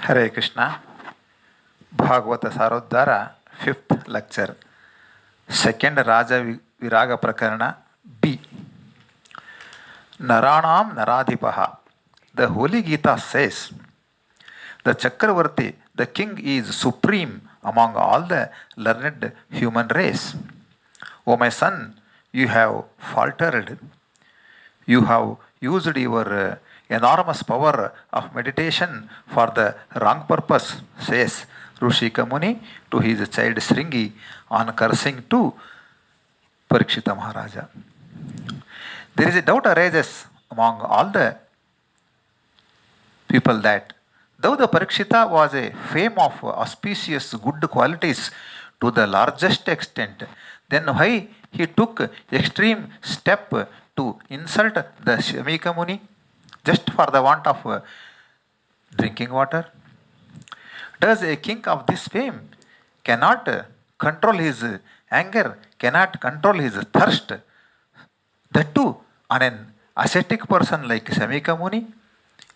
Hare Krishna. Bhagavata Saroddhara, 5th lecture. Second Rajaviraga Prakarana, B. Naranam Naradipaha. The Holy Gita says, the Chakravarti, the king, is supreme among all the learned human race. O my son, you have faltered. You have used your enormous power of meditation for the wrong purpose, says Rushika Muni to his child Sringi on cursing to Parikshita Maharaja. There is a doubt arises among all the people that though the Parikshita was a fame of auspicious good qualities to the largest extent, then why he took extreme step to insult the Shamika Muni just for the want of drinking water? Does a king of this fame cannot control his anger, cannot control his thirst, that too on an ascetic person like Shamika Muni?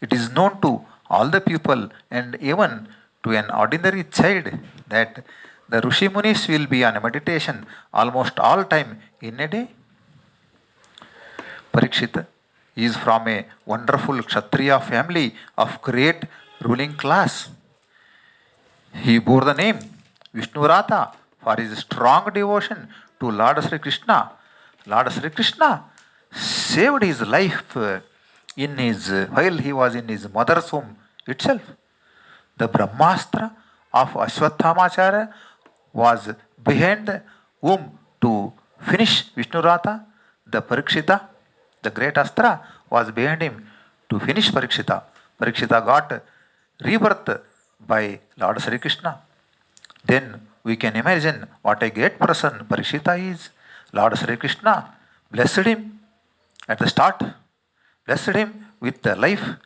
It is known to all the people and even to an ordinary child that the Rishi Munis will be on meditation almost all time in a day. Parikshita is from a wonderful Kshatriya family of great ruling class. He bore the name Vishnuratha for his strong devotion to Lord Sri Krishna. Lord Sri Krishna saved his life while he was in his mother's womb itself. The Brahmastra of Ashwatthama was behind the womb to finish Vishnuratha. The Parikshita, the great Astra, was behind him to finish Parikshita. Parikshita got rebirth by Lord Sri Krishna. Then we can imagine what a great person Parikshita is. Lord Sri Krishna blessed him at the start, blessed him with the life.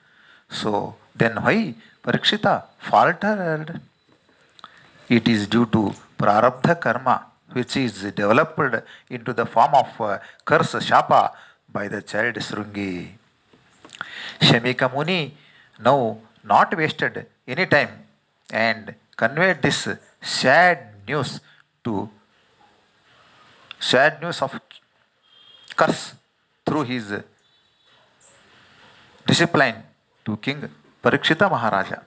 So then why Parikshita faltered? It is due to prarabdha karma, which is developed into the form of curse shapa by the child Sringi. Shamika Muni now not wasted any time and conveyed this sad news of curse through his discipline to King Parikshita Maharaja.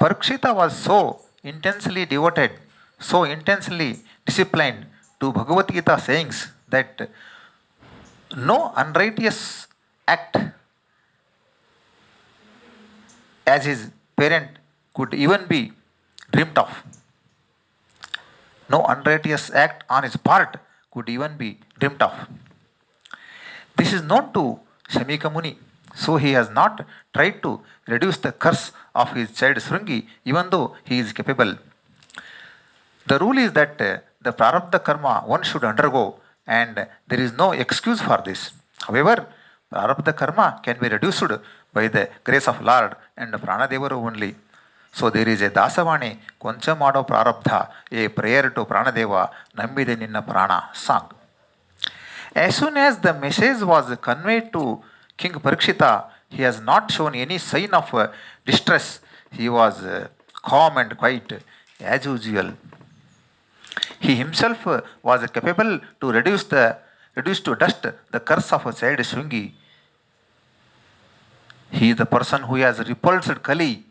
Parikshita was so intensely devoted, so intensely disciplined to Bhagavad Gita sayings that no unrighteous act as his parent could even be dreamt of. No unrighteous act on his part could even be dreamt of. This is known to Shamika Muni, so he has not tried to reduce the curse of his child Sringi, even though he is capable. The rule is that the prarabdha karma one should undergo, and there is no excuse for this. However, prarabdha karma can be reduced by the grace of Lord and Pranadevaru only. So there is a Dasavani Koncha Mado Prarabdha, a prayer to Pranadeva, Nambide Ninna Prana song. As soon as the message was conveyed to King Parikshita, he has not shown any sign of distress. He was calm and quiet as usual. He himself was capable to reduce to dust the curse of a child Sringi. He is the person who has repulsed Kali.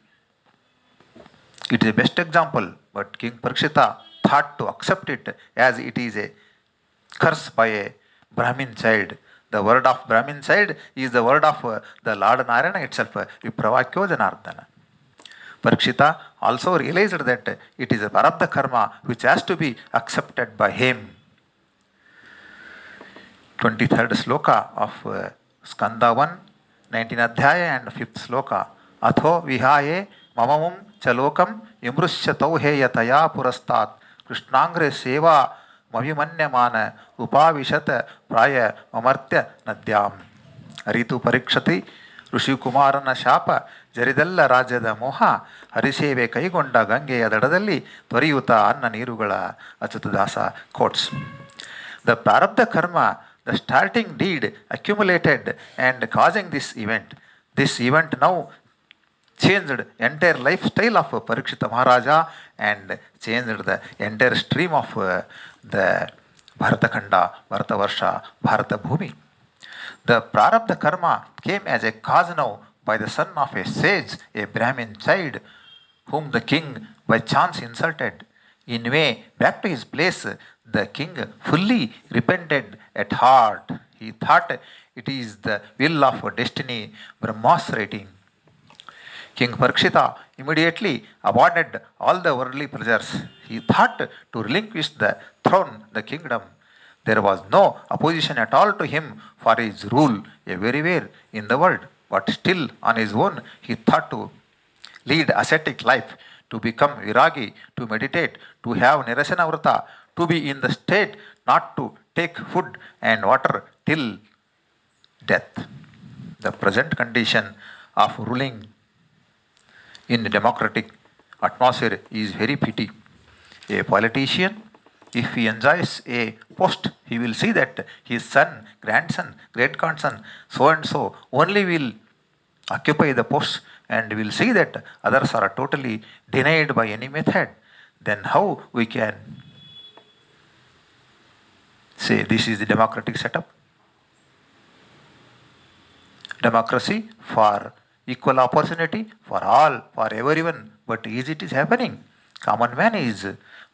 It is a best example, but King Parikshita thought to accept it as it is a curse by a Brahmin child. The word of Brahmin child is the word of the Lord Narayana itself, Vipravakyo Janardana. Parikshita also realized that it is a prarabdha karma which has to be accepted by him. 23rd sloka of Skanda 1, 19th adhyaya and 5th sloka. Atho vihaye mamamum chalokam imrushya tauheyataya purastat krishnangre seva mavimanyamana upavishat praya mamartya nadyam. Ritu parikshati ಋಷಿ ಕುಮಾರನ ಶಾಪ ಜರಿದಲ್ಲ ರಾಜ್ಯದ ಮೋಹ ಹರಿಸೇವೆ ಕೈಗೊಂಡ ಗಂಗೆಯ ದಡದಲ್ಲಿ ತ್ವರಿಯುತ ಅನ್ನ ನೀರುಗಳ ಅಚ್ಯುತದಾಸ quotes. The ಪ್ರಾರಬ್ಧ ಕರ್ಮ, the starting deed accumulated and causing this event now changed entire lifestyle of Parikshita Maharaja and changed the entire stream of the Bharatakanda, Bharatavarsha, Bharata Bhumi. The Prarabdha karma came as a cause now by the son of a sage, a Brahmin child, whom the king by chance insulted. In way back to his place, the king fully repented at heart. He thought it is the will of destiny, Brahma's writing. King Parikshita immediately abandoned all the worldly pleasures. He thought to relinquish the throne, the kingdom. There was no opposition at all to him for his rule everywhere in the world, but still on his own he thought to lead ascetic life, to become viragi, to meditate, to have nirasana vrata, to be in the state not to take food and water till death. The present condition of ruling in a democratic atmosphere is very pity. A politician, if he enjoys a post, he will see that his son, grandson, great-grandson, so and so only will occupy the post, and will see that others are totally denied by any method. Then how we can say this is the democratic setup? Democracy for equal opportunity for all, for everyone, but is it is happening? Common man is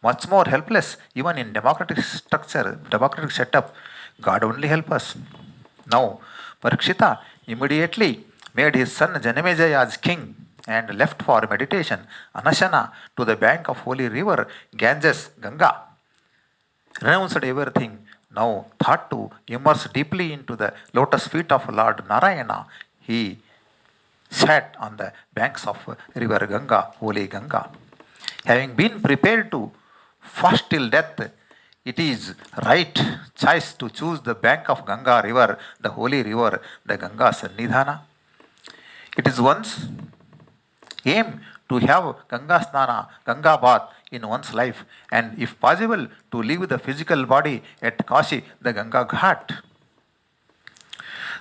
much more helpless even in democratic structure, democratic setup. God only help us. Now, Parikshita immediately made his son Janamejaya as king and left for meditation, Anashana, to the bank of holy river Ganges, Ganga. Renounced everything, now thought to immerse deeply into the lotus feet of Lord Narayana. He sat on the banks of river Ganga, holy Ganga. Having been prepared to fast till death, it is right choice to choose the bank of Ganga river, the holy river, the Ganga Sannidhana. It is one's aim to have Ganga Snana, Ganga bath in one's life, and if possible to leave the physical body at Kashi, the Ganga Ghat.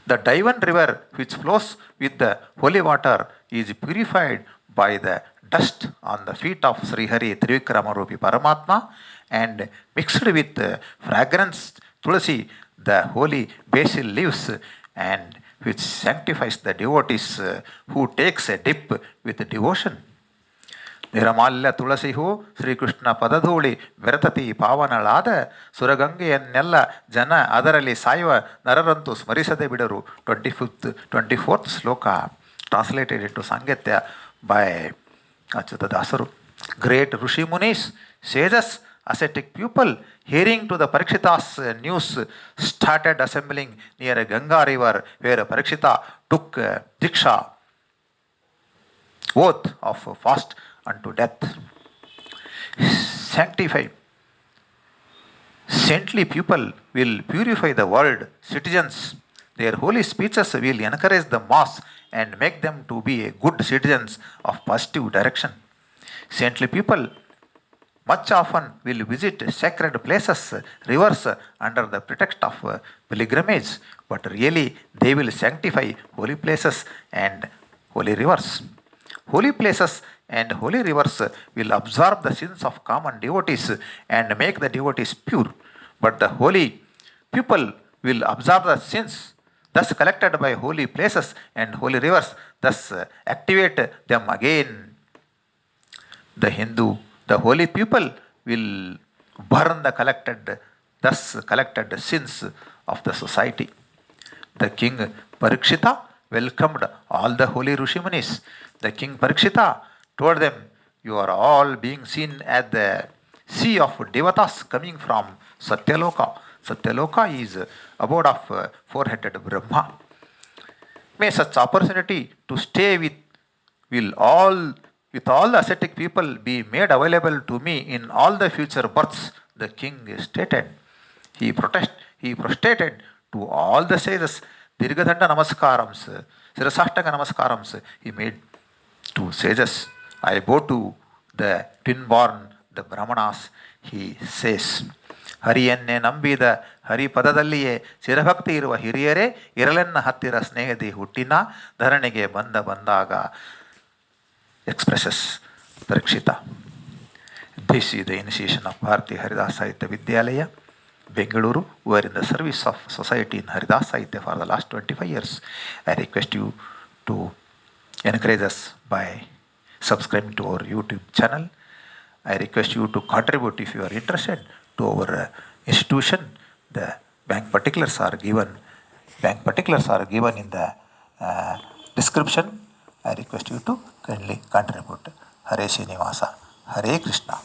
The Daivan river, which flows with the holy water, is purified by the dust on the feet of Sri Hari Trivikramarupi Paramatma and mixed with fragrance tulsi, the holy basil leaves, and which sanctifies the devotees who takes a dip with devotion. ನಿರಮಾಲ್ಯ ತುಳಸಿ ಹೂ ಶ್ರೀಕೃಷ್ಣ ಪದಧೂಳಿ ಬೆರತತಿ ಪಾವನಳಾದ ಸುರಗಂಗೆಯನ್ನೆಲ್ಲ ಜನ ಅದರಲ್ಲಿ ಸಾಯುವ ನರರಂತೂ ಸ್ಮರಿಸದೆ ಬಿಡರು. 24th ಶ್ಲೋಕ translated into ಸಾಂಗತ್ಯ by ಅಚ್ಯುತ ದಾಸರು. Great Rishi Munis, sages, ascetic people, hearing to the Parikshita's news, started assembling near a Ganga river where Parikshita took Diksha, oath of fast unto death. Sanctify. Saintly people will purify the world, citizens. Their holy speeches will encourage the mass and make them to be good citizens of positive direction. Saintly people much often will visit sacred places, rivers, under the pretext of pilgrimage, but really they will sanctify holy places and holy rivers. Holy places and holy rivers will absorb the sins of common devotees and make the devotees pure, but the holy people will absorb the sins thus collected by holy places and holy rivers, thus activate them again. The holy people will burn the collected sins of the society. The king Parikshita welcomed all the holy Rishimunis. The king Parikshita told them, "You are all being seen at the sea of devatas coming from Satyaloka." Satyaloka is abode of four-headed Brahma. May such opportunity to stay with all the ascetic people be made available to me in all the future births, the king stated. He prostrated to all the sages, Dirghadanda Namaskarams, Sirasashtanga Namaskarams, he made to sages. I bow to the twin-born, the Brahmanas, he says. ಹರಿಯನ್ನೇ ನಂಬಿದ ಹರಿಪದದಲ್ಲಿಯೇ ಚಿರಭಕ್ತಿ ಇರುವ ಹಿರಿಯರೇ ಇರಲೆನ್ನ ಹತ್ತಿರ ಸ್ನೇಹದಿ ಹುಟ್ಟಿನ ಧರಣಿಗೆ ಬಂದಾಗ expresses Parikshita. This is the initiation of Bharati Haridas Sahitya Vidyalaya, Bengaluru, who are in the service of society in Haridas Sahitya for the last 25 years. I request you to encourage us by subscribing to our YouTube channel. I request you to contribute if you are interested to our institution. The bank particulars are given. Bank particulars are given in the description. I request you to kindly contribute. Hare Srinivasa. Hare Krishna.